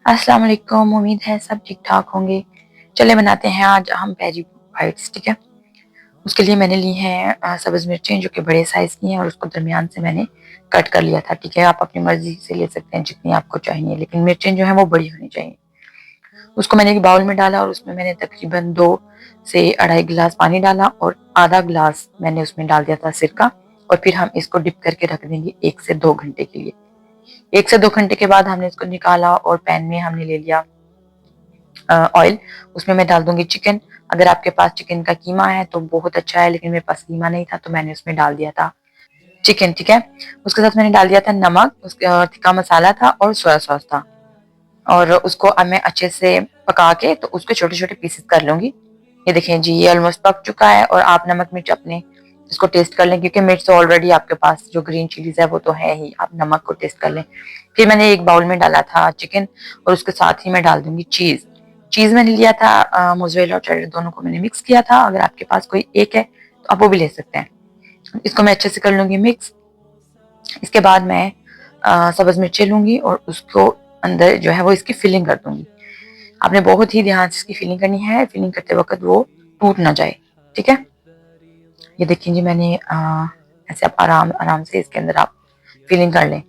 अस्सलाम वालेकुम। उम्मीद है सब ठीक ठाक होंगे। चले बनाते हैं आज हम पेरी बाइट्स। ठीक है, उसके लिए मैंने ली हैं सब्ज़ मिर्चें जो कि बड़े साइज़ की हैं और उसको दरमियान से मैंने कट कर लिया था। ठीक है, आप अपनी मर्ज़ी से ले सकते हैं जितनी आपको चाहिए, लेकिन मिर्चें जो हैं वो बड़ी होनी चाहिए। उसको मैंने एक बाउल में डाला और उसमें मैंने तकरीबन 2 से अढ़ाई गिलास पानी डाला और आधा गिलास मैंने उसमें डाल दिया था सिरका। और फिर हम इसको डिप करके रख देंगे 1 से 2 घंटे के लिए। 1 से 2 घंटे के बाद हमने इसको निकाला और पैन में हमने ले लिया ऑयल। उसमें मैं डाल दूंगी चिकन। अगर आपके पास चिकन का कीमा है तो बहुत अच्छा है, लेकिन मेरे पास कीमा नहीं था तो मैंने उसमें डाल दिया था चिकन। ठीक है, उसके साथ मैंने डाल दिया था नमक, उसका तिक्का मसाला था और सोया सॉस था। और उसको अब मैं अच्छे से पका के तो उसके छोटे छोटे पीसेस कर लूंगी। ये देखें जी, ये ऑलमोस्ट पक चुका है। और आप नमक मिर्च अपने इसको टेस्ट कर लें, क्योंकि मिर्च तो ऑलरेडी आपके पास जो ग्रीन चिलीज है वो तो है ही, आप नमक को टेस्ट कर लें। फिर मैंने एक बाउल में डाला था चिकन और उसके साथ ही मैं डाल दूंगी चीज। चीज मैंने लिया था मोज़रेला और चेडर, दोनों को मैंने मिक्स किया था। अगर आपके पास कोई एक है तो आप वो भी ले सकते हैं। इसको मैं अच्छे से कर लूंगी मिक्स। इसके बाद मैं सब्ज मिर्चें लूंगी और उसको अंदर जो है वो इसकी फिलिंग कर दूंगी। आपने बहुत ही ध्यान से इसकी फिलिंग करनी है, फिलिंग करते वक्त वो टूट ना जाए। ठीक है, ये देखिए जी, मैंने ऐसे आप आराम आराम से इसके अंदर आप फिलिंग कर लें।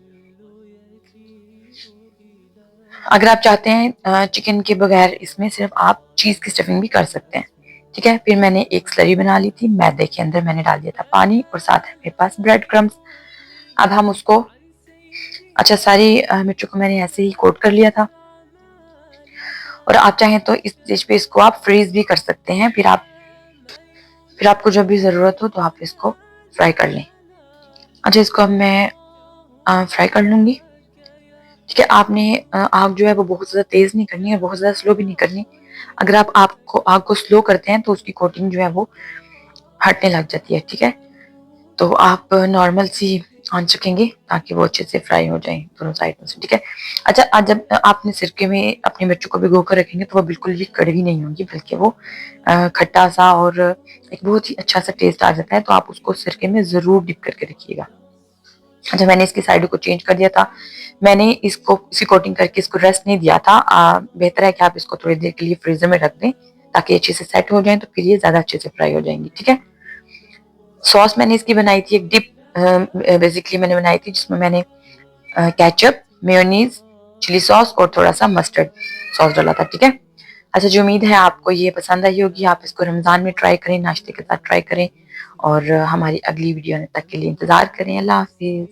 अगर आप चाहते हैं चिकन के बगैर इसमें सिर्फ आप चीज की स्टफिंग भी कर सकते हैं। ठीक है, फिर मैंने एक स्लरी बना ली थी मैदे के अंदर, मैंने डाल दिया था पानी और साथ है मेरे पास ब्रेड क्रम्स। अब हम उसको अच्छा, सारी मिर्चों को मैंने ऐसे ही कोट कर लिया था। और आप चाहें तो इस डिश पे इसको आप फ्रीज भी कर सकते हैं। फिर आपको जब भी जरूरत हो तो आप इसको फ्राई कर लें। अच्छा, इसको अब मैं फ्राई कर लूंगी। ठीक है, आपने आग जो है वो बहुत ज़्यादा तेज़ नहीं करनी है, बहुत ज़्यादा स्लो भी नहीं करनी। अगर आप आग को स्लो करते हैं तो उसकी कोटिंग जो है वो हटने लग जाती है। ठीक है, तो आप नॉर्मल सी आंच रखेंगे ताकि वो अच्छे से फ्राई हो जाए दोनों साइड से। ठीक है, अच्छा, आज जब आपने सिरके में अपनी मिर्चों को भिगो कर रखेंगे तो वो बिल्कुल भी कड़वी नहीं होंगी, बल्कि वो खट्टा सा और एक बहुत ही अच्छा सा टेस्ट आ जाता है। तो आप उसको सिरके में ज़रूर डिप करके रखिएगा। अच्छा, मैंने इसकी साइड को चेंज कर दिया था। मैंने इसको इसी कोटिंग करके इसको रेस्ट नहीं दिया था। बेहतर है कि आप इसको थोड़ी देर के लिए फ्रीजर में रख दें ताकि अच्छे से सेट हो जाए, तो फिर ये ज्यादा अच्छे से फ्राई हो जाएंगी। ठीक है, सॉस मैंने इसकी बनाई थी एक डिप, बेसिकली मैंने बनाई थी जिसमें मैंने केचप, मेयोनीज, चिली सॉस और थोड़ा सा मस्टर्ड सॉस डाला था। ठीक है, अच्छा जी, उम्मीद है आपको ये पसंद आई होगी। आप इसको रमजान में ट्राई करें, नाश्ते के साथ ट्राई करें और हमारी अगली वीडियो तक के लिए इंतजार करें। अल्लाह हाफिज।